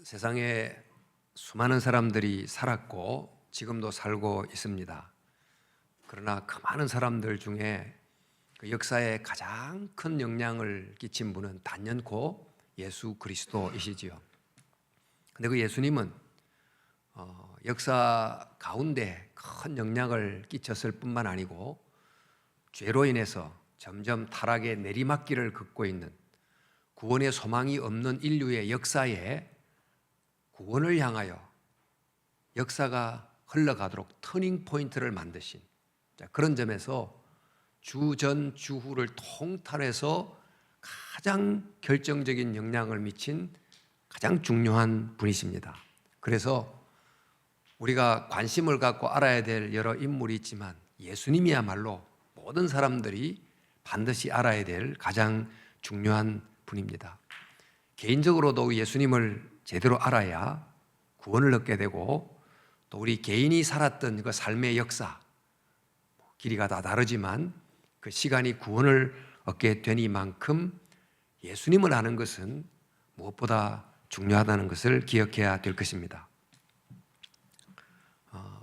세상에 수많은 사람들이 살았고 지금도 살고 있습니다. 그러나 그 많은 사람들 중에 그 역사에 가장 큰 영향을 끼친 분은 단연코 예수 그리스도이시지요. 근데 그 예수님은 역사 가운데 큰 영향을 끼쳤을 뿐만 아니고 죄로 인해서 점점 타락의 내리막길을 걷고 있는 구원의 소망이 없는 인류의 역사에 구원을 향하여 역사가 흘러가도록 터닝 포인트를 만드신 그런 점에서 주전 주후를 통틀어서 가장 결정적인 영향을 미친 가장 중요한 분이십니다. 그래서 우리가 관심을 갖고 알아야 될 여러 인물이 있지만 예수님이야말로 모든 사람들이 반드시 알아야 될 가장 중요한 분입니다. 개인적으로도 예수님을 제대로 알아야 구원을 얻게 되고 또 우리 개인이 살았던 그 삶의 역사, 길이가 다 다르지만 그 시간이 구원을 얻게 되니만큼 예수님을 아는 것은 무엇보다 중요하다는 것을 기억해야 될 것입니다.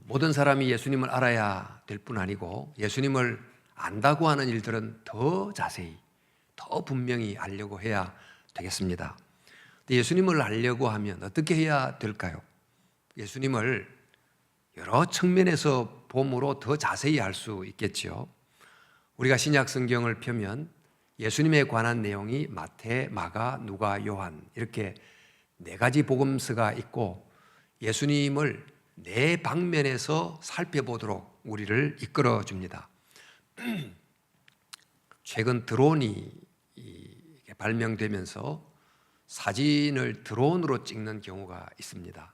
모든 사람이 예수님을 알아야 될 뿐 아니고 예수님을 안다고 하는 일들은 더 자세히, 더 분명히 알려고 해야 되겠습니다. 예수님을 알려고 하면 어떻게 해야 될까요? 예수님을 여러 측면에서 봄으로 더 자세히 알 수 있겠지요. 우리가 신약 성경을 펴면 예수님에 관한 내용이 마태, 마가, 누가, 요한 이렇게 네 가지 복음서가 있고 예수님을 네 방면에서 살펴보도록 우리를 이끌어 줍니다. 최근 드론이 발명되면서 사진을 드론으로 찍는 경우가 있습니다.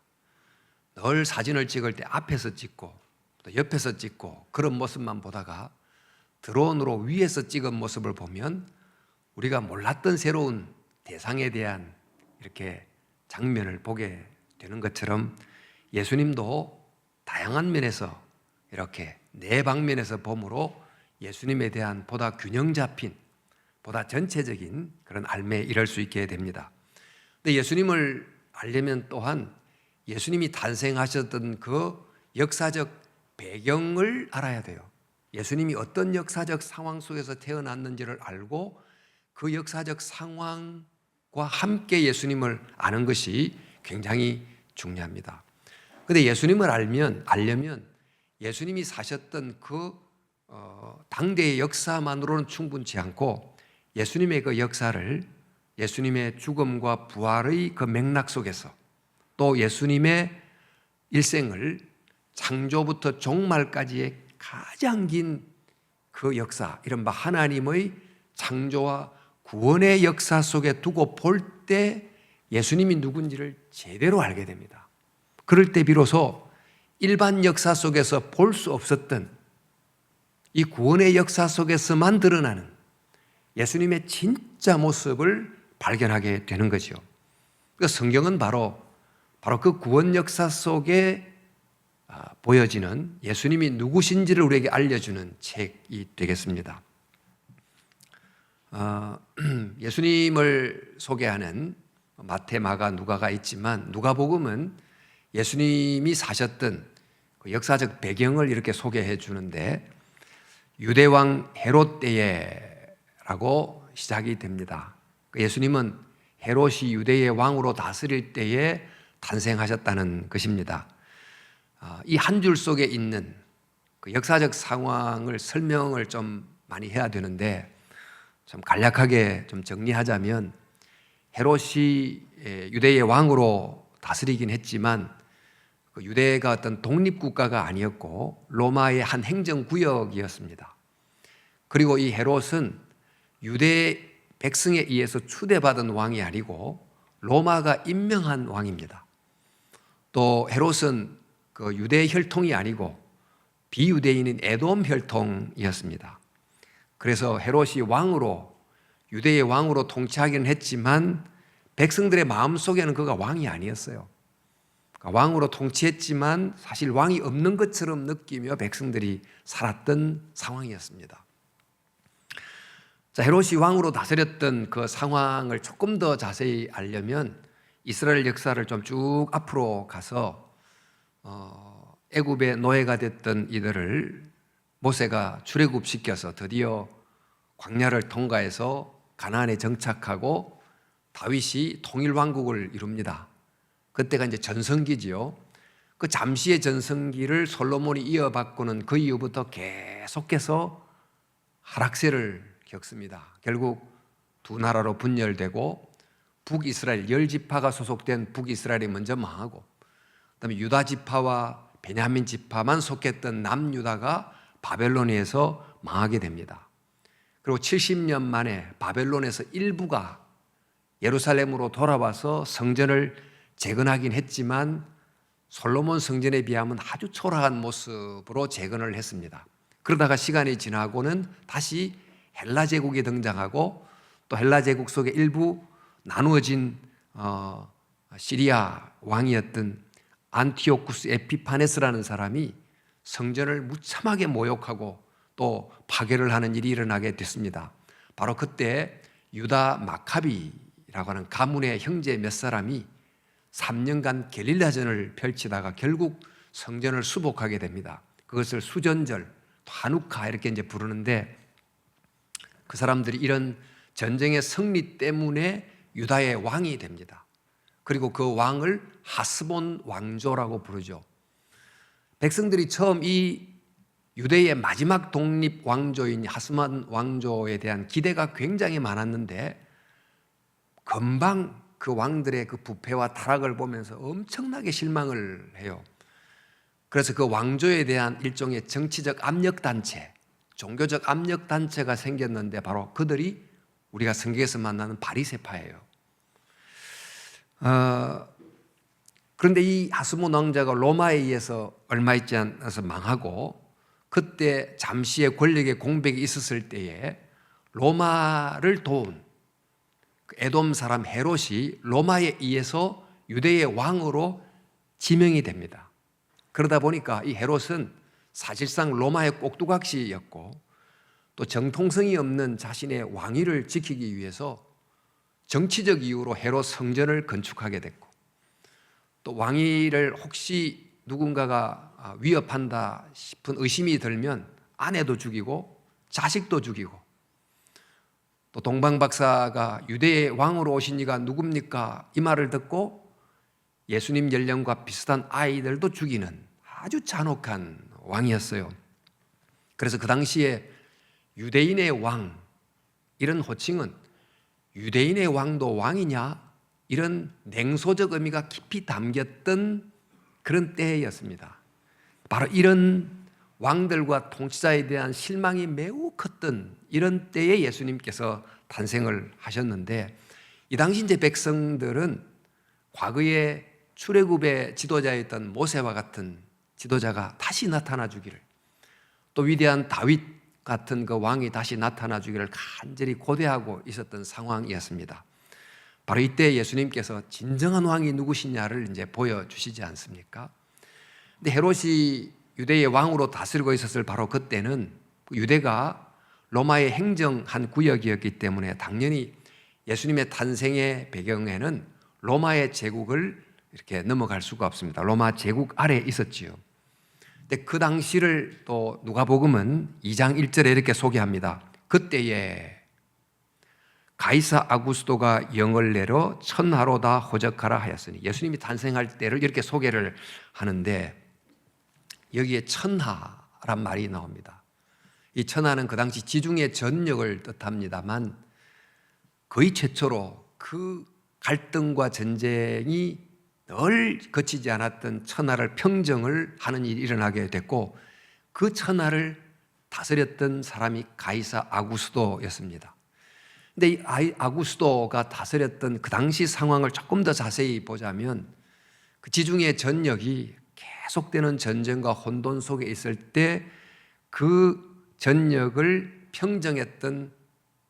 늘 사진을 찍을 때 앞에서 찍고 또 옆에서 찍고 그런 모습만 보다가 드론으로 위에서 찍은 모습을 보면 우리가 몰랐던 새로운 대상에 대한 이렇게 장면을 보게 되는 것처럼 예수님도 다양한 면에서 이렇게 네 방면에서 봄으로 예수님에 대한 보다 균형 잡힌 보다 전체적인 그런 알매에 이를 수 있게 됩니다. 근데 예수님을 알려면 또한 예수님이 탄생하셨던 그 역사적 배경을 알아야 돼요. 예수님이 어떤 역사적 상황 속에서 태어났는지를 알고 그 역사적 상황과 함께 예수님을 아는 것이 굉장히 중요합니다. 그런데 예수님을 알려면 예수님이 사셨던 그 당대의 역사만으로는 충분치 않고 예수님의 그 역사를 예수님의 죽음과 부활의 그 맥락 속에서 또 예수님의 일생을 창조부터 종말까지의 가장 긴 그 역사, 이른바 하나님의 창조와 구원의 역사 속에 두고 볼 때 예수님이 누군지를 제대로 알게 됩니다. 그럴 때 비로소 일반 역사 속에서 볼 수 없었던 이 구원의 역사 속에서만 드러나는 예수님의 진짜 모습을 발견하게 되는 거죠. 그러니까 성경은 바로 그 구원 역사 속에 보여지는 예수님이 누구신지를 우리에게 알려주는 책이 되겠습니다. 예수님을 소개하는 마태, 마가, 누가가 있지만 누가복음은 예수님이 사셨던 그 역사적 배경을 이렇게 소개해 주는데 유대왕 헤롯 때에라고 시작이 됩니다. 예수님은 헤롯이 유대의 왕으로 다스릴 때에 탄생하셨다는 것입니다. 이 한 줄 속에 있는 그 역사적 상황을 설명을 좀 많이 해야 되는데 좀 간략하게 좀 정리하자면 헤롯이 유대의 왕으로 다스리긴 했지만 그 유대가 어떤 독립국가가 아니었고 로마의 한 행정구역이었습니다. 그리고 이 헤롯은 유대 백성에 의해서 추대받은 왕이 아니고 로마가 임명한 왕입니다. 또 헤롯은 그 유대 혈통이 아니고 비유대인인 에돔 혈통이었습니다. 그래서 헤롯이 유대의 왕으로 통치하기는 했지만 백성들의 마음속에는 그가 왕이 아니었어요. 그러니까 왕으로 통치했지만 사실 왕이 없는 것처럼 느끼며 백성들이 살았던 상황이었습니다. 자, 헤롯이 왕으로 다스렸던 그 상황을 조금 더 자세히 알려면 이스라엘 역사를 좀 쭉 앞으로 가서 애굽의 노예가 됐던 이들을 모세가 출애굽시켜서 드디어 광야를 통과해서 가나안에 정착하고 다윗이 통일왕국을 이룹니다. 그때가 이제 전성기지요. 그 잠시의 전성기를 솔로몬이 이어받고는 그 이후부터 계속해서 하락세를 겪습니다. 결국 두 나라로 분열되고 북이스라엘 10지파가 소속된 북이스라엘이 먼저 망하고, 그다음에 유다 지파와 베냐민 지파만 속했던 남유다가 바벨론에서 망하게 됩니다. 그리고 70년 만에 바벨론에서 일부가 예루살렘으로 돌아와서 성전을 재건하긴 했지만 솔로몬 성전에 비하면 아주 초라한 모습으로 재건을 했습니다. 그러다가 시간이 지나고는 다시 헬라 제국이 등장하고, 또 헬라 제국 속에 일부 나누어진 시리아 왕이었던 안티오쿠스 에피파네스라는 사람이 성전을 무참하게 모욕하고 또 파괴를 하는 일이 일어나게 됐습니다. 바로 그때 유다 마카비라고 하는 가문의 형제 몇 사람이 3년간 게릴라전을 펼치다가 결국 성전을 수복하게 됩니다. 그것을 수전절, 하누카 이렇게 이제 부르는데, 그 사람들이 이런 전쟁의 승리 때문에 유다의 왕이 됩니다. 그리고 그 왕을 하스본 왕조라고 부르죠. 백성들이 처음 이 유대의 마지막 독립 왕조인 하스본 왕조에 대한 기대가 굉장히 많았는데, 금방 그 왕들의 그 부패와 타락을 보면서 엄청나게 실망을 해요. 그래서 그 왕조에 대한 일종의 정치적 압력단체, 종교적 압력단체가 생겼는데, 바로 그들이 우리가 성경에서 만나는 바리새파예요. 그런데 이 하스본 왕자가 로마에 의해서 얼마 있지 않아서 망하고, 그때 잠시의 권력의 공백이 있었을 때에 로마를 도운 에돔 사람 헤롯이 로마에 의해서 유대의 왕으로 지명이 됩니다. 그러다 보니까 이 헤롯은 사실상 로마의 꼭두각시였고, 또 정통성이 없는 자신의 왕위를 지키기 위해서 정치적 이유로 헤롯 성전을 건축하게 됐고, 또 왕위를 혹시 누군가가 위협한다 싶은 의심이 들면 아내도 죽이고 자식도 죽이고, 또 동방박사가 유대의 왕으로 오신 이가 누굽니까? 이 말을 듣고 예수님 연령과 비슷한 아이들도 죽이는 아주 잔혹한 왕이었어요. 그래서 그 당시에 유대인의 왕, 이런 호칭은 유대인의 왕도 왕이냐? 이런 냉소적 의미가 깊이 담겼던 그런 때였습니다. 바로 이런 왕들과 통치자에 대한 실망이 매우 컸던 이런 때에 예수님께서 탄생을 하셨는데, 이 당시 이제 백성들은 과거에 출애굽의 지도자였던 모세와 같은 지도자가 다시 나타나 주기를, 또 위대한 다윗 같은 그 왕이 다시 나타나 주기를 간절히 고대하고 있었던 상황이었습니다. 바로 이때 예수님께서 진정한 왕이 누구시냐를 이제 보여주시지 않습니까? 근데 헤롯이 유대의 왕으로 다스리고 있었을 바로 그때는 유대가 로마의 행정한 구역이었기 때문에 당연히 예수님의 탄생의 배경에는 로마의 제국을 이렇게 넘어갈 수가 없습니다. 로마 제국 아래에 있었지요. 근데 그 당시를 또 누가복음은 2장 1절에 이렇게 소개합니다. 그때에 가이사 아구스도가 영을 내려 천하로 다 호적하라 하였으니, 예수님이 탄생할 때를 이렇게 소개를 하는데 여기에 천하란 말이 나옵니다. 이 천하는 그 당시 지중해 전역을 뜻합니다만, 거의 최초로 그 갈등과 전쟁이 늘 거치지 않았던 천하를 평정을 하는 일이 일어나게 됐고, 그 천하를 다스렸던 사람이 가이사 아구스도였습니다. 근데 이 아구스도가 다스렸던 그 당시 상황을 조금 더 자세히 보자면, 그 지중해 전역이 계속되는 전쟁과 혼돈 속에 있을 때 그 전역을 평정했던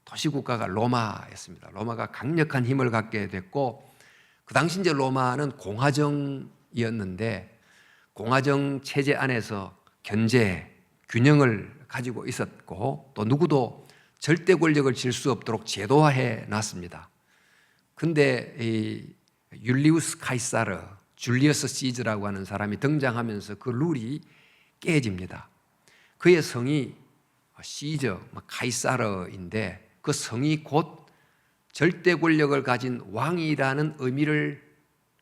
도시국가가 로마였습니다. 로마가 강력한 힘을 갖게 됐고, 그 당시 이제 로마는 공화정이었는데 공화정 체제 안에서 견제, 균형을 가지고 있었고, 또 누구도 절대 권력을 질 수 없도록 제도화해 놨습니다. 근데 이 율리우스 카이사르, 줄리어스 시즈라고 하는 사람이 등장하면서 그 룰이 깨집니다. 그의 성이 시저, 카이사르인데 그 성이 곧 절대 권력을 가진 왕이라는 의미를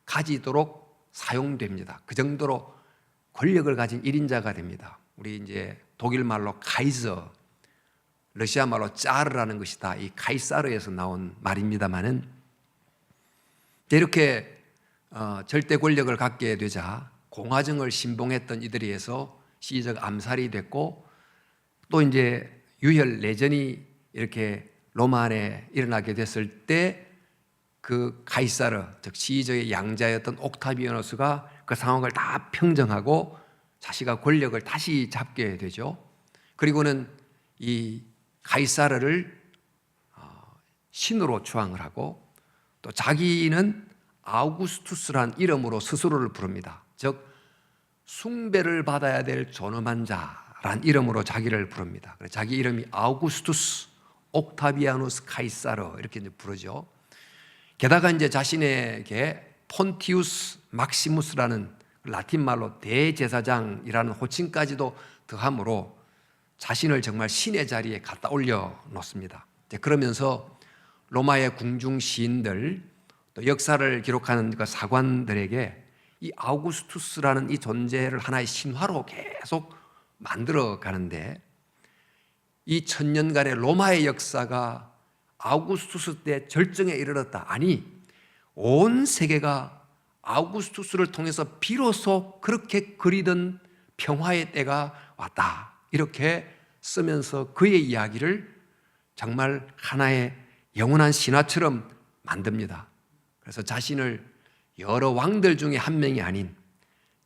가지도록 사용됩니다. 그 정도로 권력을 가진 1인자가 됩니다. 우리 이제 독일 말로 카이저, 러시아 말로 짜르라는 것이 다 이 카이사르에서 나온 말입니다만은 이렇게 절대 권력을 갖게 되자 공화정을 신봉했던 이들에 의해서 시저가 암살이 됐고 또 이제 유혈 내전이 이렇게 로마 안에 일어나게 됐을 때 그 카이사르, 즉 시저의 양자였던 옥타비아누스가 그 상황을 다 평정하고 자기가 권력을 다시 잡게 되죠. 그리고는 이 카이사르를 신으로 추앙을 하고 또 자기는 아우구스투스란 이름으로 스스로를 부릅니다. 즉 숭배를 받아야 될 존엄한 자란 이름으로 자기를 부릅니다. 그래서 자기 이름이 아우구스투스 옥타비아누스 카이사르 이렇게 이제 부르죠. 게다가 이제 자신에게 폰티우스 막시무스라는 라틴 말로 대제사장이라는 호칭까지도 더함으로 자신을 정말 신의 자리에 갖다 올려 놓습니다. 그러면서 로마의 궁중 시인들 또 역사를 기록하는 그 사관들에게 이 아우구스투스라는 이 존재를 하나의 신화로 계속 만들어 가는데 이 천년간의 로마의 역사가 아우구스투스 때 절정에 이르렀다. 아니, 온 세계가 아우구스투스를 통해서 비로소 그렇게 그리던 평화의 때가 왔다. 이렇게 쓰면서 그의 이야기를 정말 하나의 영원한 신화처럼 만듭니다. 그래서 자신을 여러 왕들 중에 한 명이 아닌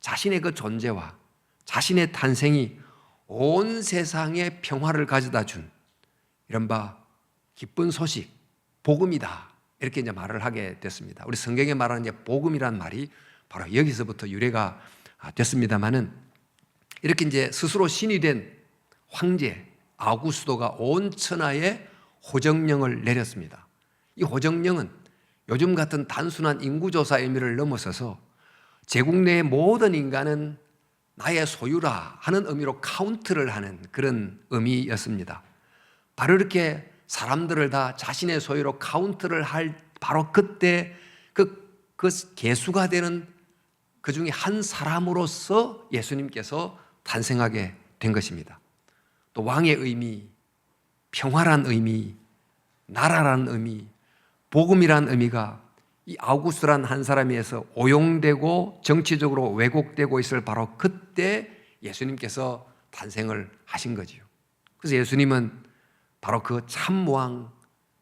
자신의 그 존재와 자신의 탄생이 온 세상에 평화를 가져다 준 이른바 기쁜 소식, 복음이다. 이렇게 이제 말을 하게 됐습니다. 우리 성경에 말하는 이제 복음이란 말이 바로 여기서부터 유래가 됐습니다만은 이렇게 이제 스스로 신이 된 황제 아우구스도가 온 천하에 호정령을 내렸습니다. 이 호정령은 요즘 같은 단순한 인구조사 의미를 넘어서서 제국 내의 모든 인간은 나의 소유라 하는 의미로 카운트를 하는 그런 의미였습니다. 바로 이렇게 사람들을 다 자신의 소유로 카운트를 할 바로 그때 그 계수가 되는 그 중에 한 사람으로서 예수님께서 탄생하게 된 것입니다. 또 왕의 의미, 평화란 의미, 나라란 의미, 복음이란 의미가 이 아우구스란 한 사람에 의해서 오용되고 정치적으로 왜곡되고 있을 바로 그때 예수님께서 탄생을 하신 거지요. 그래서 예수님은 바로 그 참왕,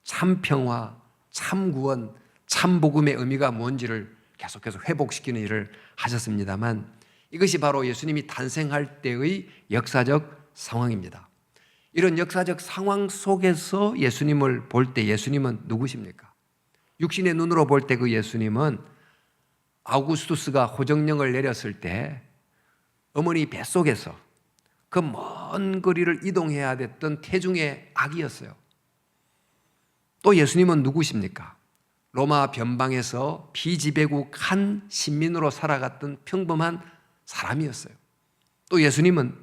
참평화, 참구원, 참복음의 의미가 뭔지를 계속해서 회복시키는 일을 하셨습니다만 이것이 바로 예수님이 탄생할 때의 역사적 상황입니다. 이런 역사적 상황 속에서 예수님을 볼 때 예수님은 누구십니까? 육신의 눈으로 볼 때 그 예수님은 아우구스투스가 호정령을 내렸을 때 어머니 뱃속에서 그 먼 거리를 이동해야 됐던 태중의 아기였어요. 또 예수님은 누구십니까? 로마 변방에서 비지배국 한 신민으로 살아갔던 평범한 사람이었어요. 또 예수님은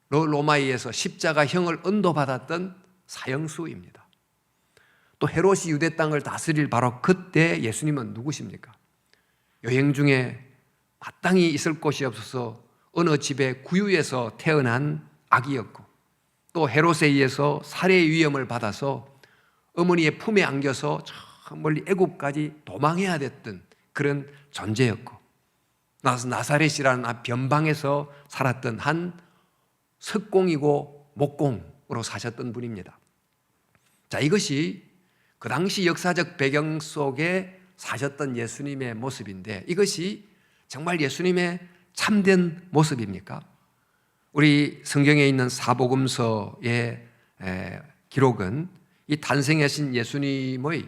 로마에 의해서 십자가형을 언도받았던 사형수입니다. 또 헤롯이 유대 땅을 다스릴 바로 그때 예수님은 누구십니까? 여행 중에 마땅히 있을 곳이 없어서 어느 집의 구유에서 태어난 아기였고 또 헤롯에 의해서 살해의 위험을 받아서 어머니의 품에 안겨서 저 멀리 애굽까지 도망해야 됐던 그런 존재였고 나사렛이라는 변방에서 살았던 한 석공이고 목공으로 사셨던 분입니다. 자, 이것이 그 당시 역사적 배경 속에 사셨던 예수님의 모습인데 이것이 정말 예수님의 참된 모습입니까? 우리 성경에 있는 사복음서의 기록은 이 탄생하신 예수님의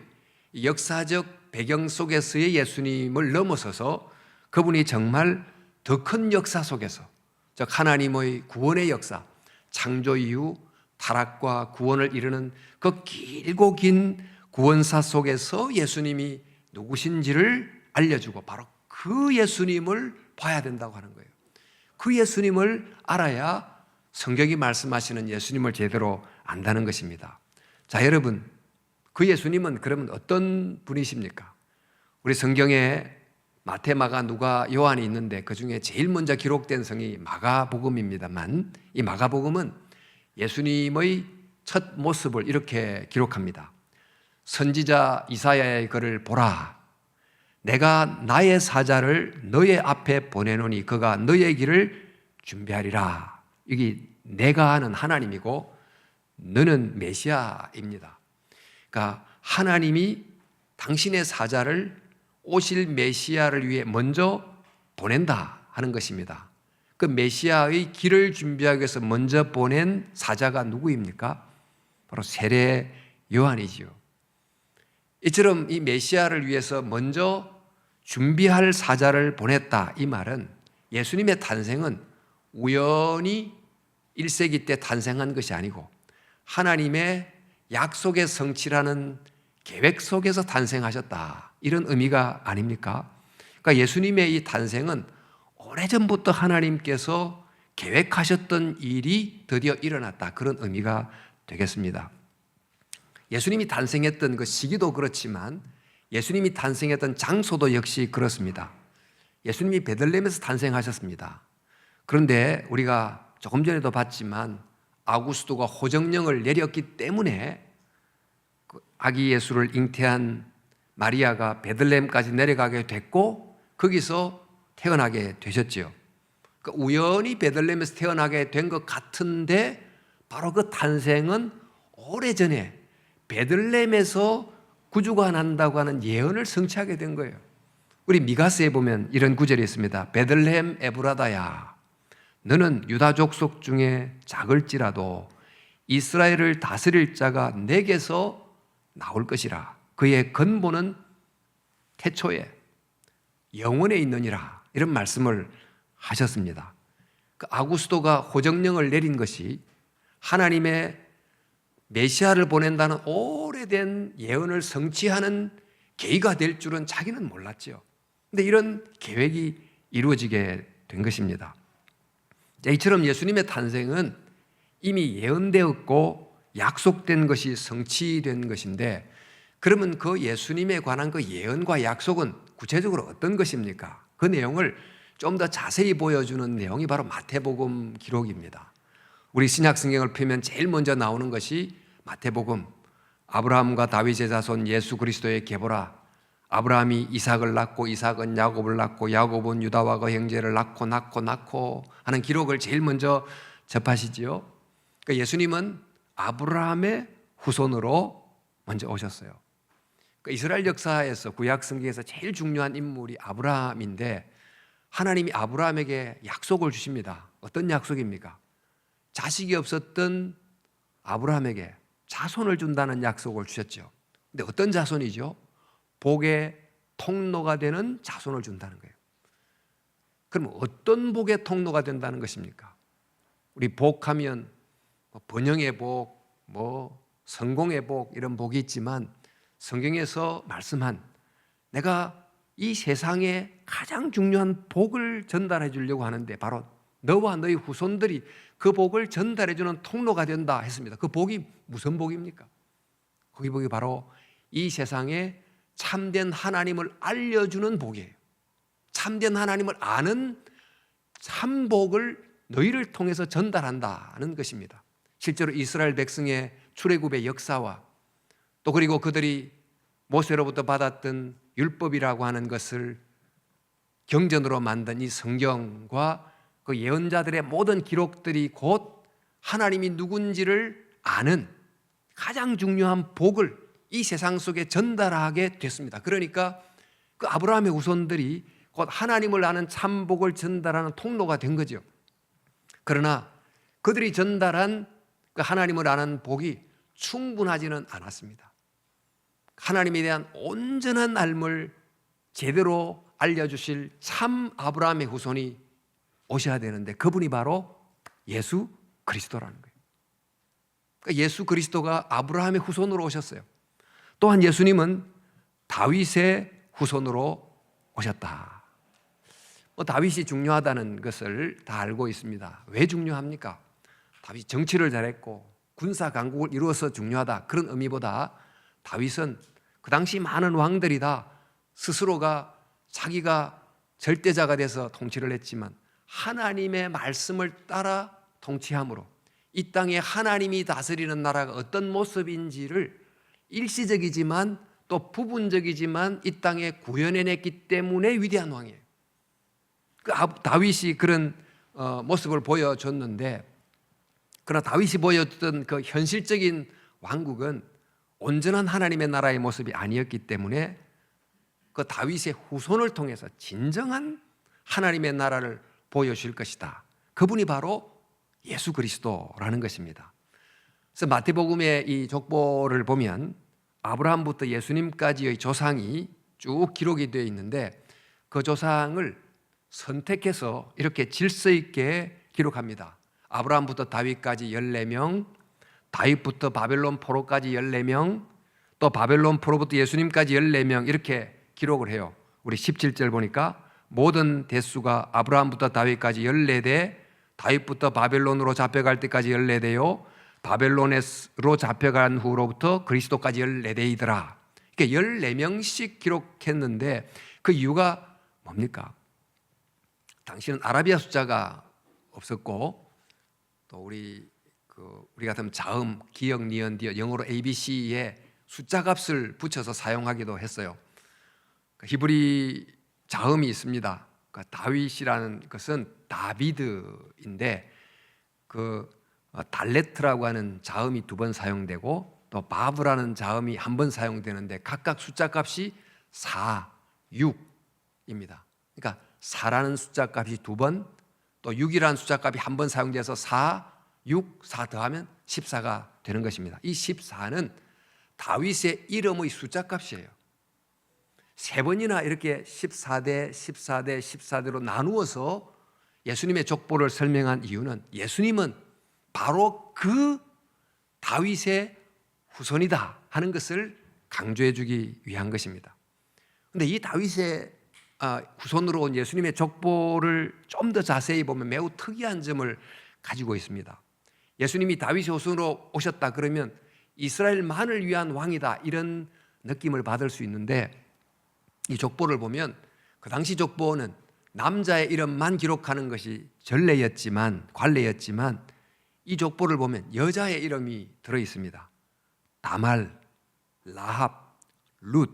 역사적 배경 속에서의 예수님을 넘어서서 그분이 정말 더 큰 역사 속에서 즉 하나님의 구원의 역사, 창조 이후 타락과 구원을 이루는 그 길고 긴 구원사 속에서 예수님이 누구신지를 알려주고 바로 그 예수님을 봐야 된다고 하는 거예요. 그 예수님을 알아야 성경이 말씀하시는 예수님을 제대로 안다는 것입니다. 자, 여러분, 그 예수님은 그러면 어떤 분이십니까? 우리 성경에 마태, 마가, 누가, 요한이 있는데 그 중에 제일 먼저 기록된 성이 마가복음입니다만, 이 마가복음은 예수님의 첫 모습을 이렇게 기록합니다. 선지자 이사야의 글을 보라. 내가 나의 사자를 너의 앞에 보내노니 그가 너의 길을 준비하리라. 이게 내가 하는 하나님이고 너는 메시아입니다. 그러니까 하나님이 당신의 사자를 오실 메시아를 위해 먼저 보낸다 하는 것입니다. 그 메시아의 길을 준비하기 위해서 먼저 보낸 사자가 누구입니까? 바로 세례 요한이지요. 이처럼 이 메시아를 위해서 먼저 준비할 사자를 보냈다. 이 말은 예수님의 탄생은 우연히 1세기 때 탄생한 것이 아니고 하나님의 약속의 성취라는 계획 속에서 탄생하셨다. 이런 의미가 아닙니까? 그러니까 예수님의 이 탄생은 오래전부터 하나님께서 계획하셨던 일이 드디어 일어났다. 그런 의미가 되겠습니다. 예수님이 탄생했던 그 시기도 그렇지만 예수님이 탄생했던 장소도 역시 그렇습니다. 예수님이 베들레헴에서 탄생하셨습니다. 그런데 우리가 조금 전에도 봤지만 아구스도가 호정령을 내렸기 때문에 아기 예수를 잉태한 마리아가 베들레헴까지 내려가게 됐고 거기서 태어나게 되셨지요. 그러니까 우연히 베들레헴에서 태어나게 된 것 같은데 바로 그 탄생은 오래전에 베들레헴에서 구주가 난다고 하는 예언을 성취하게 된 거예요. 우리 미가서에 보면 이런 구절이 있습니다. 베들레헴 에브라다야, 너는 유다 족속 중에 작을지라도 이스라엘을 다스릴 자가 내게서 나올 것이라. 그의 근본은 태초에 영원에 있느니라. 이런 말씀을 하셨습니다. 그 아구스도가 호정령을 내린 것이 하나님의 메시아를 보낸다는 오래된 예언을 성취하는 계기가 될 줄은 자기는 몰랐죠. 그런데 이런 계획이 이루어지게 된 것입니다. 이처럼 예수님의 탄생은 이미 예언되었고 약속된 것이 성취된 것인데 그러면 그 예수님에 관한 그 예언과 약속은 구체적으로 어떤 것입니까? 그 내용을 좀 더 자세히 보여주는 내용이 바로 마태복음 기록입니다. 우리 신약 성경을 펴면 제일 먼저 나오는 것이 마태복음, 아브라함과 다윗의 자손 예수 그리스도의 계보라. 아브라함이 이삭을 낳고 이삭은 야곱을 낳고 야곱은 유다와 그 형제를 낳고 하는 기록을 제일 먼저 접하시지요. 그러니까 예수님은 아브라함의 후손으로 먼저 오셨어요. 그러니까 이스라엘 역사에서 구약 성경에서 제일 중요한 인물이 아브라함인데 하나님이 아브라함에게 약속을 주십니다. 어떤 약속입니까? 자식이 없었던 아브라함에게 자손을 준다는 약속을 주셨죠. 근데 어떤 자손이죠? 복의 통로가 되는 자손을 준다는 거예요. 그럼 어떤 복의 통로가 된다는 것입니까? 우리 복하면 번영의 복, 성공의 복 이런 복이 있지만 성경에서 말씀한 내가 이 세상에 가장 중요한 복을 전달해 주려고 하는데 바로 너와 너희 후손들이 그 복을 전달해 주는 통로가 된다 했습니다. 그 복이 무슨 복입니까? 그 복이 바로 이 세상에 참된 하나님을 알려주는 복이에요. 참된 하나님을 아는 참복을 너희를 통해서 전달한다는 것입니다. 실제로 이스라엘 백성의 출애굽의 역사와 또 그리고 그들이 모세로부터 받았던 율법이라고 하는 것을 경전으로 만든 이 성경과 그 예언자들의 모든 기록들이 곧 하나님이 누군지를 아는 가장 중요한 복을 이 세상 속에 전달하게 됐습니다. 그러니까 그 아브라함의 후손들이 곧 하나님을 아는 참복을 전달하는 통로가 된 거죠. 그러나 그들이 전달한 그 하나님을 아는 복이 충분하지는 않았습니다. 하나님에 대한 온전한 알을 제대로 알려주실 참 아브라함의 후손이 오셔야 되는데 그분이 바로 예수 그리스도라는 거예요. 그러니까 예수 그리스도가 아브라함의 후손으로 오셨어요. 또한 예수님은 다윗의 후손으로 오셨다. 다윗이 중요하다는 것을 다 알고 있습니다. 왜 중요합니까? 다윗이 정치를 잘했고 군사 강국을 이루어서 중요하다, 그런 의미보다 다윗은 그 당시 많은 왕들이 다 스스로가 자기가 절대자가 돼서 통치를 했지만 하나님의 말씀을 따라 통치함으로 이 땅에 하나님이 다스리는 나라가 어떤 모습인지를 일시적이지만 또 부분적이지만 이 땅에 구현해냈기 때문에 위대한 왕이에요. 다윗이 그런 모습을 보여줬는데, 그러나 다윗이 보여줬던 그 현실적인 왕국은 온전한 하나님의 나라의 모습이 아니었기 때문에 그 다윗의 후손을 통해서 진정한 하나님의 나라를 보여줄 것이다. 그분이 바로 예수 그리스도라는 것입니다. 그래서 마태복음의 이 족보를 보면 아브라함부터 예수님까지의 조상이 쭉 기록이 되어 있는데 그 조상을 선택해서 이렇게 질서 있게 기록합니다. 아브라함부터 다윗까지 14명, 다윗부터 바벨론 포로까지 14명, 또 바벨론 포로부터 예수님까지 14명, 이렇게 기록을 해요. 우리 17절 보니까 모든 대수가 아브라함부터 다윗까지 14대, 다윗부터 바벨론으로 잡혀갈 때까지 14대요, 바벨론으로 잡혀간 후로부터 그리스도까지 14대이더라. 이렇게 14명씩 기록했는데 그 이유가 뭡니까? 당시는 아라비아 숫자가 없었고 또 우리 같은 자음, 기역, 니은, 디귿, 영어로 ABC에 숫자 값을 붙여서 사용하기도 했어요. 히브리 자음이 있습니다. 다윗이라는 것은 다비드인데 달레트라고 하는 자음이 2번 사용되고 또 바브라는 자음이 1번 사용되는데 각각 숫자 값이 4, 6입니다. 그러니까 4라는 숫자 값이 2번, 또 6이라는 숫자 값이 1번 사용돼서 4, 6, 4 더하면 14가 되는 것입니다. 이 14는 다윗의 이름의 숫자 값이에요. 3번이나 이렇게 14대, 14대, 14대로 나누어서 예수님의 족보를 설명한 이유는 예수님은 바로 그 다윗의 후손이다 하는 것을 강조해 주기 위한 것입니다. 그런데 이 다윗의 후손으로 온 예수님의 족보를 좀 더 자세히 보면 매우 특이한 점을 가지고 있습니다. 예수님이 다윗의 후손으로 오셨다 그러면 이스라엘만을 위한 왕이다, 이런 느낌을 받을 수 있는데 이 족보를 보면 그 당시 족보는 남자의 이름만 기록하는 것이 관례였지만 이 족보를 보면 여자의 이름이 들어 있습니다. 다말, 라합, 룻,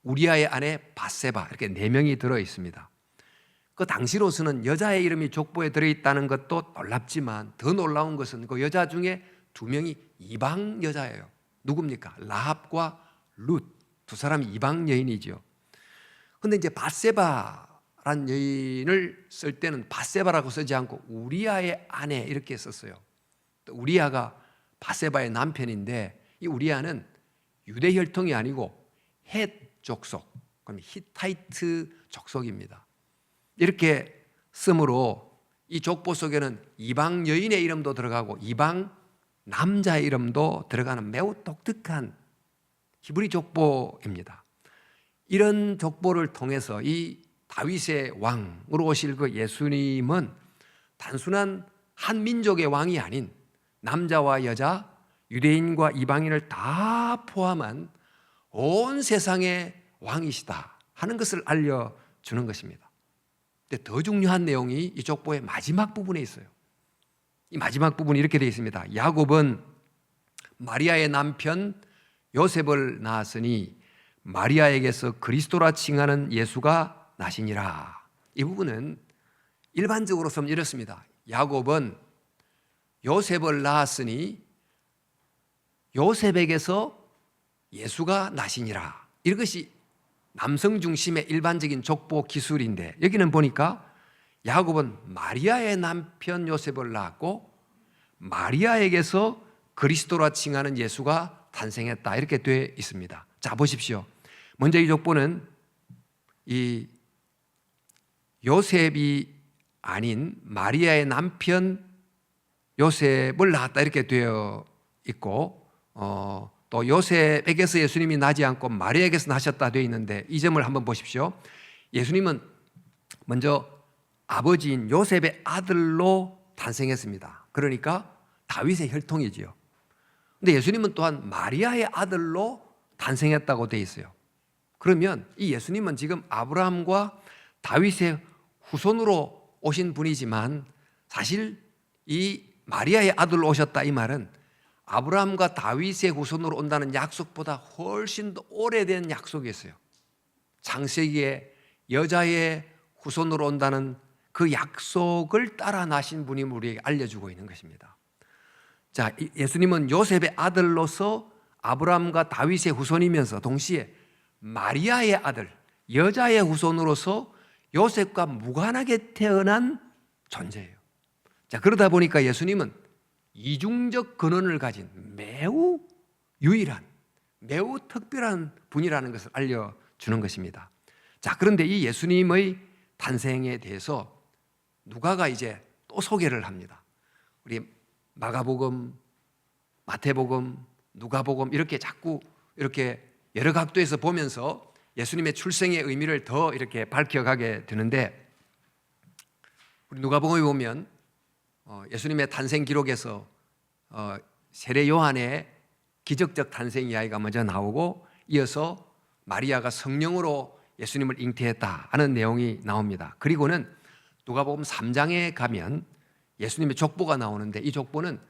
우리아의 아내 밧세바, 이렇게 4명이 들어 있습니다. 그 당시로서는 여자의 이름이 족보에 들어 있다는 것도 놀랍지만 더 놀라운 것은 그 여자 중에 2명이 이방 여자예요. 누굽니까? 라합과 룻, 2사람이 이방 여인이죠. 그런데 이제 밧세바란 여인을 쓸 때는 밧세바라고 쓰지 않고 우리아의 아내 이렇게 썼어요. 우리아가 밧세바의 남편인데 이 우리아는 유대 혈통이 아니고 헷 족속, 그럼 히타이트 족속입니다. 이렇게 쓰므로 이 족보 속에는 이방 여인의 이름도 들어가고 이방 남자의 이름도 들어가는 매우 독특한 히브리 족보입니다. 이런 족보를 통해서 이 다윗의 왕으로 오실 그 예수님은 단순한 한 민족의 왕이 아닌 남자와 여자, 유대인과 이방인을 다 포함한 온 세상의 왕이시다 하는 것을 알려주는 것입니다. 근데 더 중요한 내용이 이 족보의 마지막 부분에 있어요. 이 마지막 부분이 이렇게 되어 있습니다. 야곱은 마리아의 남편 요셉을 낳았으니 마리아에게서 그리스도라 칭하는 예수가 나시니라. 이 부분은 일반적으로 쓰면 이렇습니다. 야곱은 요셉을 낳았으니 요셉에게서 예수가 나시니라. 이것이 남성 중심의 일반적인 족보 기술인데 여기는 보니까 야곱은 마리아의 남편 요셉을 낳았고 마리아에게서 그리스도라 칭하는 예수가 탄생했다, 이렇게 되어 있습니다. 자, 보십시오. 먼저 이 족보는 이 요셉이 아닌 마리아의 남편 요셉을 낳았다 이렇게 되어 있고 또 요셉에게서 예수님이 나지 않고 마리아에게서 나셨다 되어 있는데 이 점을 한번 보십시오. 예수님은 먼저 아버지인 요셉의 아들로 탄생했습니다. 그러니까 다윗의 혈통이지요. 근데 예수님은 또한 마리아의 아들로 탄생했다고 되어 있어요. 그러면 이 예수님은 지금 아브라함과 다윗의 후손으로 오신 분이지만 사실 이 마리아의 아들로 오셨다 이 말은 아브라함과 다윗의 후손으로 온다는 약속보다 훨씬 더 오래된 약속이었어요. 창세기에 여자의 후손으로 온다는 그 약속을 따라 나신 분이 우리에게 알려주고 있는 것입니다. 자, 예수님은 요셉의 아들로서 아브라함과 다윗의 후손이면서 동시에 마리아의 아들, 여자의 후손으로서 요셉과 무관하게 태어난 존재예요. 자, 그러다 보니까 예수님은 이중적 근원을 가진 매우 유일한, 매우 특별한 분이라는 것을 알려주는 것입니다. 자, 그런데 이 예수님의 탄생에 대해서 누가가 이제 또 소개를 합니다. 우리 마가복음, 마태복음, 누가복음 이렇게 자꾸 이렇게 여러 각도에서 보면서 예수님의 출생의 의미를 더 이렇게 밝혀가게 되는데, 우리 누가복음에 보면 예수님의 탄생 기록에서 세례 요한의 기적적 탄생 이야기가 먼저 나오고 이어서 마리아가 성령으로 예수님을 잉태했다 하는 내용이 나옵니다. 그리고는 누가복음 3장에 가면 예수님의 족보가 나오는데 이 족보는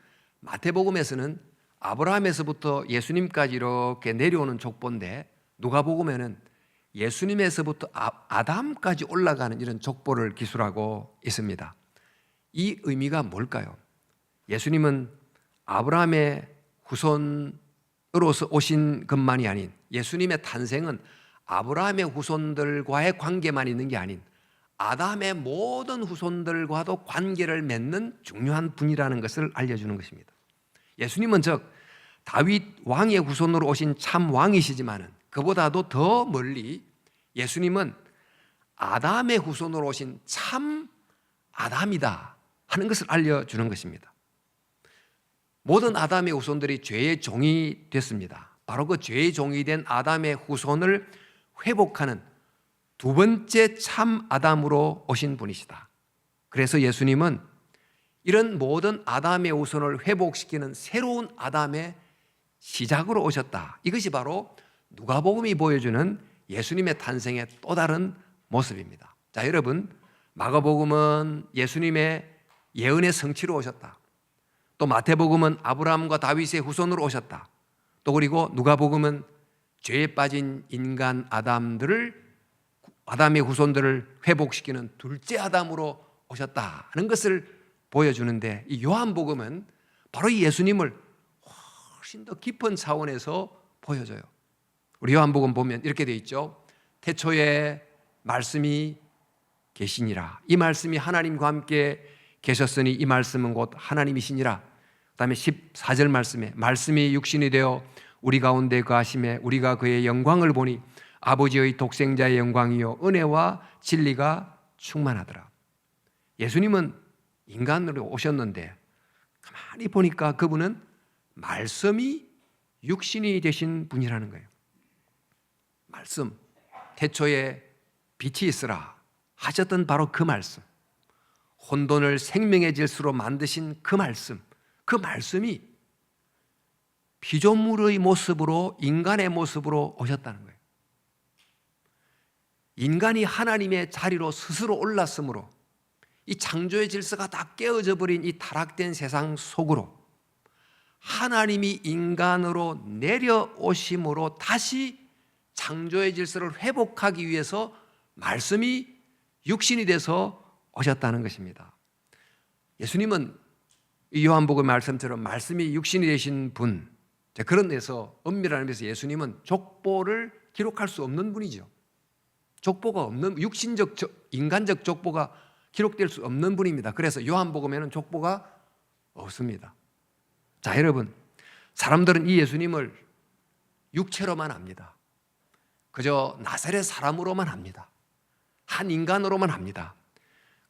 마태복음에서는 아브라함에서부터 예수님까지 이렇게 내려오는 족보인데 누가복음에는 예수님에서부터 아담까지 올라가는 이런 족보를 기술하고 있습니다. 이 의미가 뭘까요? 예수님은 아브라함의 후손으로서 오신 것만이 아닌, 예수님의 탄생은 아브라함의 후손들과의 관계만 있는 게 아닌 아담의 모든 후손들과도 관계를 맺는 중요한 분이라는 것을 알려주는 것입니다. 예수님은 즉 다윗 왕의 후손으로 오신 참 왕이시지만 그보다도 더 멀리 예수님은 아담의 후손으로 오신 참 아담이다 하는 것을 알려주는 것입니다. 모든 아담의 후손들이 죄의 종이 됐습니다. 바로 그 죄의 종이 된 아담의 후손을 회복하는 두 번째 참 아담으로 오신 분이시다. 그래서 예수님은 이런 모든 아담의 후손을 회복시키는 새로운 아담의 시작으로 오셨다. 이것이 바로 누가복음이 보여주는 예수님의 탄생의 또 다른 모습입니다. 자, 여러분, 마가복음은 예수님의 예언의 성취로 오셨다. 또 마태복음은 아브라함과 다윗의 후손으로 오셨다. 또 그리고 누가복음은 죄에 빠진 인간 아담의 후손들을 회복시키는 둘째 아담으로 오셨다는 것을 보여주는데, 이 요한복음은 바로 이 예수님을 훨씬 더 깊은 차원에서 보여줘요. 우리 요한복음 보면 이렇게 되어 있죠. 태초에 말씀이 계시니라. 이 말씀이 하나님과 함께 계셨으니 이 말씀은 곧 하나님이시니라. 그 다음에 14절 말씀에 말씀이 육신이 되어 우리 가운데 거하심에 우리가 그의 영광을 보니 아버지의 독생자의 영광이요 은혜와 진리가 충만하더라. 예수님은 인간으로 오셨는데 가만히 보니까 그분은 말씀이 육신이 되신 분이라는 거예요. 말씀, 태초에 빛이 있으라 하셨던 바로 그 말씀, 혼돈을 생명의 질서로 만드신 그 말씀, 그 말씀이 피조물의 모습으로, 인간의 모습으로 오셨다는 거예요. 인간이 하나님의 자리로 스스로 올랐으므로 이 창조의 질서가 다 깨어져 버린 이 타락된 세상 속으로 하나님이 인간으로 내려오심으로 다시 창조의 질서를 회복하기 위해서 말씀이 육신이 돼서 오셨다는 것입니다. 예수님은 이 요한복음 말씀처럼 말씀이 육신이 되신 분, 그런 데서 엄밀한 의미에서 예수님은 족보를 기록할 수 없는 분이죠. 족보가 없는, 육신적, 인간적 족보가 기록될 수 없는 분입니다. 그래서 요한복음에는 족보가 없습니다. 자, 여러분, 사람들은 이 예수님을 육체로만 압니다. 그저 나사렛 사람으로만 압니다. 한 인간으로만 압니다.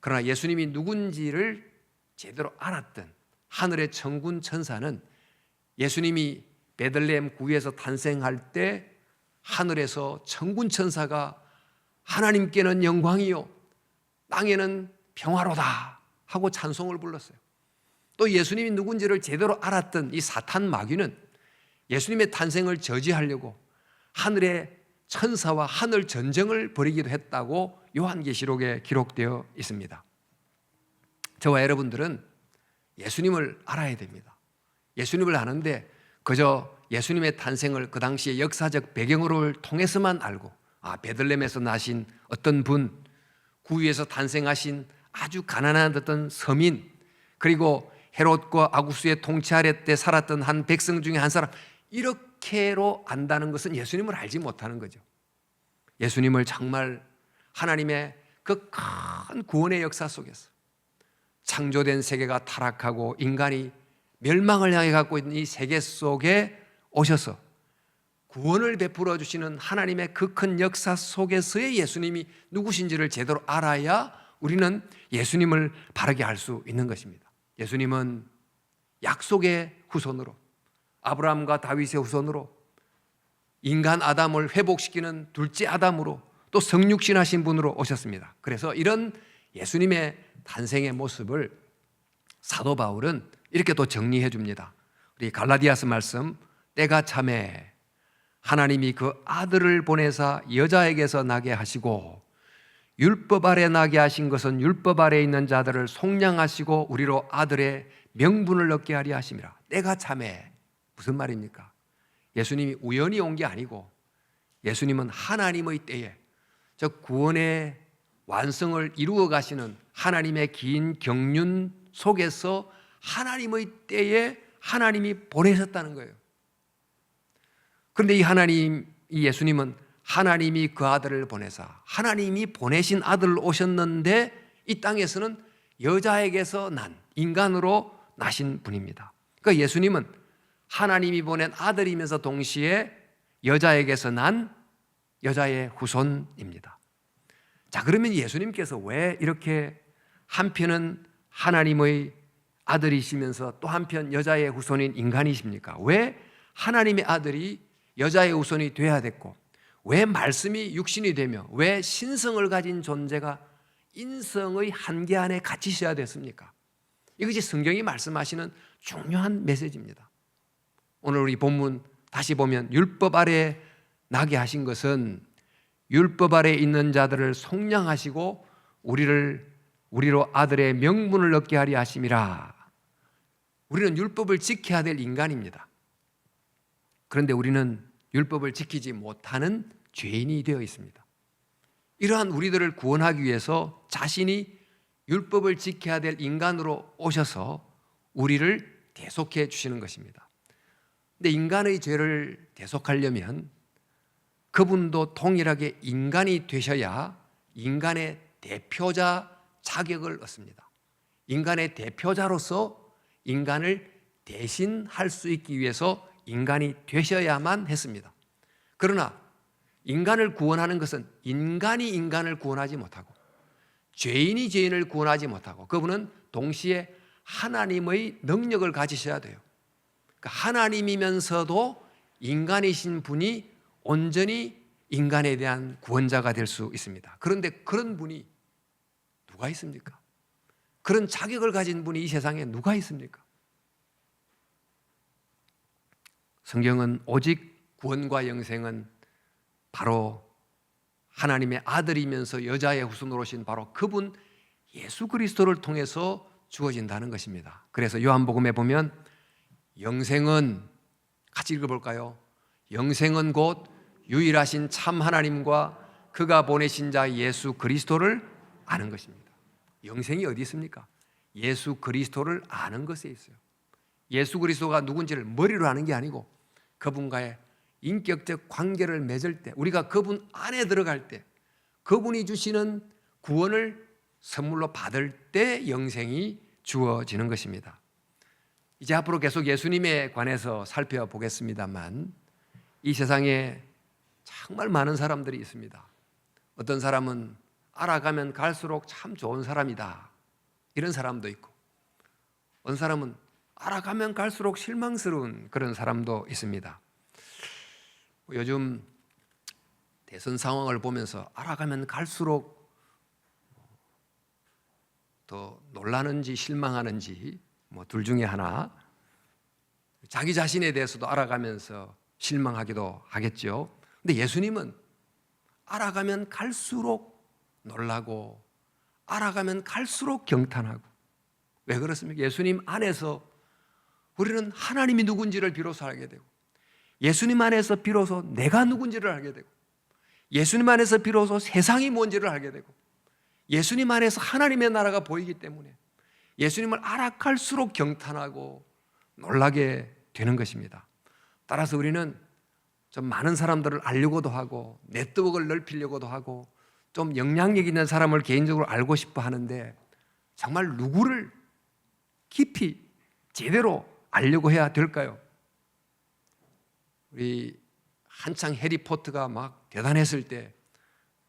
그러나 예수님이 누군지를 제대로 알았던 하늘의 천군 천사는 예수님이 베들레헴 구에서 탄생할 때 하늘에서 천군 천사가 하나님께는 영광이요 땅에는 평화로다 하고 찬송을 불렀어요. 또 예수님이 누군지를 제대로 알았던 이 사탄 마귀는 예수님의 탄생을 저지하려고 하늘의 천사와 하늘 전쟁을 벌이기도 했다고 요한계시록에 기록되어 있습니다. 저와 여러분들은 예수님을 알아야 됩니다. 예수님을 아는데 그저 예수님의 탄생을 그 당시의 역사적 배경을 통해서만 알고 베들레헴에서 나신 어떤 분, 구유에서 탄생하신 아주 가난한 어떤 서민, 그리고 헤롯과 아구스의 통치 아래 때 살았던 한 백성 중에 한 사람, 이렇게로 안다는 것은 예수님을 알지 못하는 거죠. 예수님을 정말 하나님의 그 큰 구원의 역사 속에서 창조된 세계가 타락하고 인간이 멸망을 향해 갖고 있는 이 세계 속에 오셔서 구원을 베풀어 주시는 하나님의 그 큰 역사 속에서의 예수님이 누구신지를 제대로 알아야 우리는 예수님을 바르게 알 수 있는 것입니다. 예수님은 약속의 후손으로, 아브라함과 다윗의 후손으로, 인간 아담을 회복시키는 둘째 아담으로, 또 성육신하신 분으로 오셨습니다. 그래서 이런 예수님의 탄생의 모습을 사도 바울은 이렇게 또 정리해 줍니다. 우리 갈라디아서 말씀, 때가 참에 하나님이 그 아들을 보내사 여자에게서 나게 하시고 율법 아래 나게 하신 것은 율법 아래 있는 자들을 속량하시고 우리로 아들의 명분을 얻게 하려 하심이라. 때가 참에 무슨 말입니까? 예수님이 우연히 온 게 아니고 예수님은 하나님의 때에, 저 구원의 완성을 이루어 가시는 하나님의 긴 경륜 속에서 하나님의 때에 하나님이 보내셨다는 거예요. 그런데 이 예수님은 하나님이 그 아들을 보내사, 하나님이 보내신 아들을 오셨는데 이 땅에서는 여자에게서 난, 인간으로 나신 분입니다. 그러니까 예수님은 하나님이 보낸 아들이면서 동시에 여자에게서 난 여자의 후손입니다. 자, 그러면 예수님께서 왜 이렇게 한편은 하나님의 아들이시면서 또 한편 여자의 후손인 인간이십니까? 왜 하나님의 아들이 여자의 후손이 돼야 됐고, 왜 말씀이 육신이 되며 왜 신성을 가진 존재가 인성의 한계 안에 갇히셔야 됐습니까? 이것이 성경이 말씀하시는 중요한 메시지입니다. 오늘 우리 본문 다시 보면 율법 아래 나게 하신 것은 율법 아래 있는 자들을 속량하시고 우리로 아들의 명분을 얻게 하려 하심이라. 우리는 율법을 지켜야 될 인간입니다. 그런데 우리는 율법을 지키지 못하는 죄인이 되어 있습니다. 이러한 우리들을 구원하기 위해서 자신이 율법을 지켜야 될 인간으로 오셔서 우리를 대속해 주시는 것입니다. 근데 인간의 죄를 대속하려면 그분도 동일하게 인간이 되셔야 인간의 대표자 자격을 얻습니다. 인간의 대표자로서 인간을 대신할 수 있기 위해서 인간이 되셔야만 했습니다. 그러나 인간을 구원하는 것은 인간이 인간을 구원하지 못하고 죄인이 죄인을 구원하지 못하고, 그분은 동시에 하나님의 능력을 가지셔야 돼요. 그러니까 하나님이면서도 인간이신 분이 온전히 인간에 대한 구원자가 될 수 있습니다. 그런데 그런 분이 누가 있습니까? 그런 자격을 가진 분이 이 세상에 누가 있습니까? 성경은 오직 구원과 영생은 바로 하나님의 아들이면서 여자의 후손으로 오신 바로 그분 예수 그리스도를 통해서 주어진다는 것입니다. 그래서 요한복음에 보면 영생은, 같이 읽어볼까요? 영생은 곧 유일하신 참 하나님과 그가 보내신 자 예수 그리스도를 아는 것입니다. 영생이 어디 있습니까? 예수 그리스도를 아는 것에 있어요. 예수 그리스도가 누군지를 머리로 아는 게 아니고 그분과의 인격적 관계를 맺을 때, 우리가 그분 안에 들어갈 때, 그분이 주시는 구원을 선물로 받을 때 영생이 주어지는 것입니다. 이제 앞으로 계속 예수님에 관해서 살펴보겠습니다만, 이 세상에 정말 많은 사람들이 있습니다. 어떤 사람은 알아가면 갈수록 참 좋은 사람이다, 이런 사람도 있고, 어떤 사람은 알아가면 갈수록 실망스러운 그런 사람도 있습니다. 요즘 대선 상황을 보면서 알아가면 갈수록 더 놀라는지 실망하는지 뭐 둘 중에 하나, 자기 자신에 대해서도 알아가면서 실망하기도 하겠죠. 근데 예수님은 알아가면 갈수록 놀라고 알아가면 갈수록 경탄하고. 왜 그렇습니까? 예수님 안에서 우리는 하나님이 누군지를 비로소 알게 되고, 예수님 안에서 비로소 내가 누군지를 알게 되고, 예수님 안에서 비로소 세상이 뭔지를 알게 되고, 예수님 안에서 하나님의 나라가 보이기 때문에 예수님을 알아갈수록 경탄하고 놀라게 되는 것입니다. 따라서 우리는 좀 많은 사람들을 알려고도 하고 네트워크를 넓히려고도 하고 좀 영향력 있는 사람을 개인적으로 알고 싶어 하는데, 정말 누구를 깊이 제대로 알려고 해야 될까요? 우리 한창 해리포터가 막 대단했을 때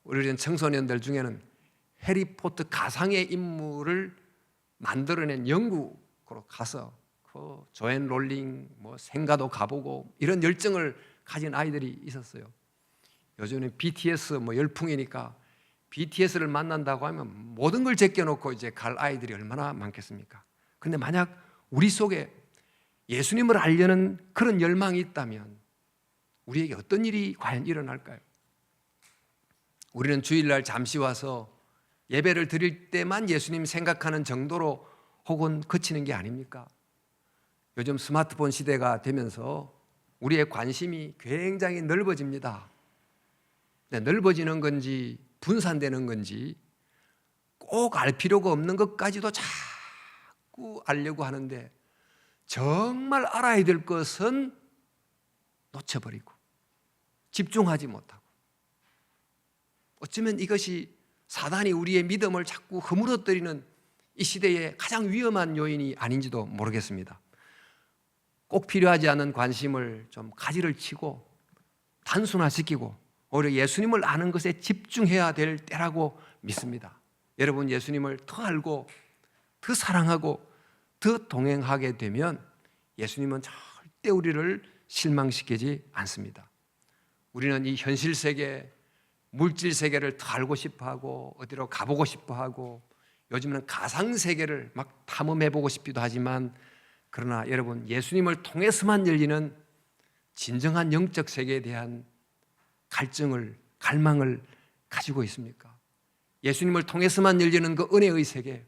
우리 청소년들 중에는 해리포터 가상의 인물을 만들어낸 영국으로 가서 그 조앤 롤링 뭐 생가도 가보고 이런 열정을 가진 아이들이 있었어요. 요즘은 BTS 뭐 열풍이니까 BTS를 만난다고 하면 모든 걸 제껴놓고 이제 갈 아이들이 얼마나 많겠습니까? 근데 만약 우리 속에 예수님을 알려는 그런 열망이 있다면 우리에게 어떤 일이 과연 일어날까요? 우리는 주일날 잠시 와서 예배를 드릴 때만 예수님 생각하는 정도로 혹은 그치는 게 아닙니까? 요즘 스마트폰 시대가 되면서 우리의 관심이 굉장히 넓어집니다. 넓어지는 건지 분산되는 건지 꼭 알 필요가 없는 것까지도 자꾸 알려고 하는데, 정말 알아야 될 것은 놓쳐버리고 집중하지 못하고, 어쩌면 이것이 사단이 우리의 믿음을 자꾸 허물어뜨리는 이 시대의 가장 위험한 요인이 아닌지도 모르겠습니다. 꼭 필요하지 않은 관심을 좀 가지를 치고 단순화시키고 오히려 예수님을 아는 것에 집중해야 될 때라고 믿습니다. 여러분, 예수님을 더 알고 더 사랑하고 더 동행하게 되면 예수님은 절대 우리를 실망시키지 않습니다. 우리는 이 현실 세계, 물질 세계를 더 알고 싶어하고 어디로 가보고 싶어하고 요즘은 가상 세계를 막 탐험해보고 싶기도 하지만, 그러나 여러분, 예수님을 통해서만 열리는 진정한 영적 세계에 대한 갈증을, 갈망을 가지고 있습니까? 예수님을 통해서만 열리는 그 은혜의 세계,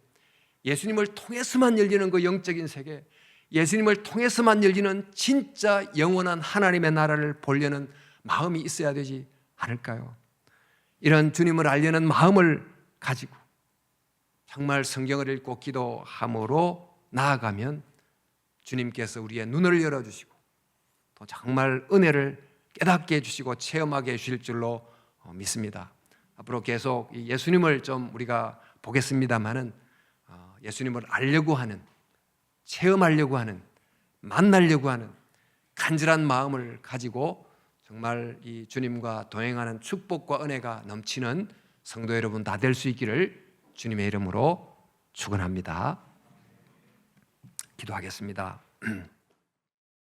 예수님을 통해서만 열리는 그 영적인 세계, 예수님을 통해서만 열리는 진짜 영원한 하나님의 나라를 보려는 마음이 있어야 되지 않을까요? 이런 주님을 알려는 마음을 가지고 정말 성경을 읽고 기도함으로 나아가면 주님께서 우리의 눈을 열어주시고 또 정말 은혜를 깨닫게 해주시고 체험하게 해주실 줄로 믿습니다. 앞으로 계속 예수님을 좀 우리가 보겠습니다마는 예수님을 알려고 하는, 체험하려고 하는, 만나려고 하는 간절한 마음을 가지고 정말 이 주님과 동행하는 축복과 은혜가 넘치는 성도 여러분 다 될 수 있기를 주님의 이름으로 축원합니다. 기도하겠습니다.